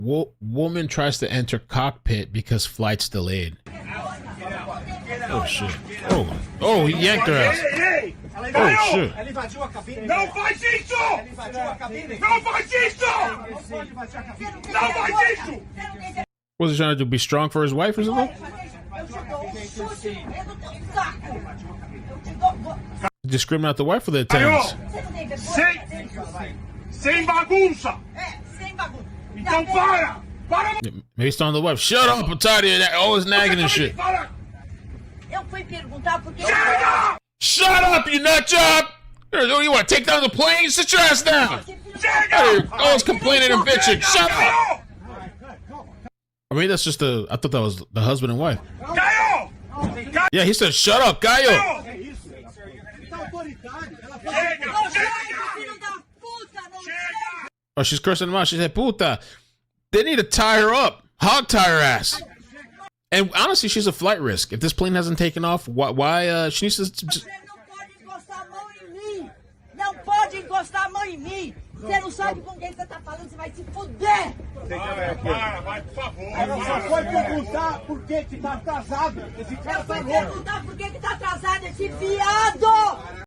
Woman tries to enter cockpit because flight's delayed. Oh shit. Oh, he yanked her ass. Oh shit. Não faz isso! Não faz isso! Não faz isso! Was he trying to be strong for his wife or something? Discriminate out the wife for the attendants. Sem bagunça! Então para! Maybe he's telling the wife, shut up, I'm tired of that, always nagging and shit. Shut up, you nut job! You want to take down the plane? Sit your ass down! Always complaining and bitching. Shut up! I mean, that's just I thought that was the husband and wife. Yeah, he said, shut up, Gaio! Oh, she's cursing him out. She said, puta. They need to tie her up. Hog tie her ass. And honestly, she's a flight risk. If this plane hasn't taken off, why she needs to just... Não pode encostar a mão em mim. Você não sabe com quem você tá falando, você vai se fuder. Vai, por favor. Ela só foi perguntar por que tá atrasado. Esse cara tá louco. Perguntar por que tá atrasado esse viado.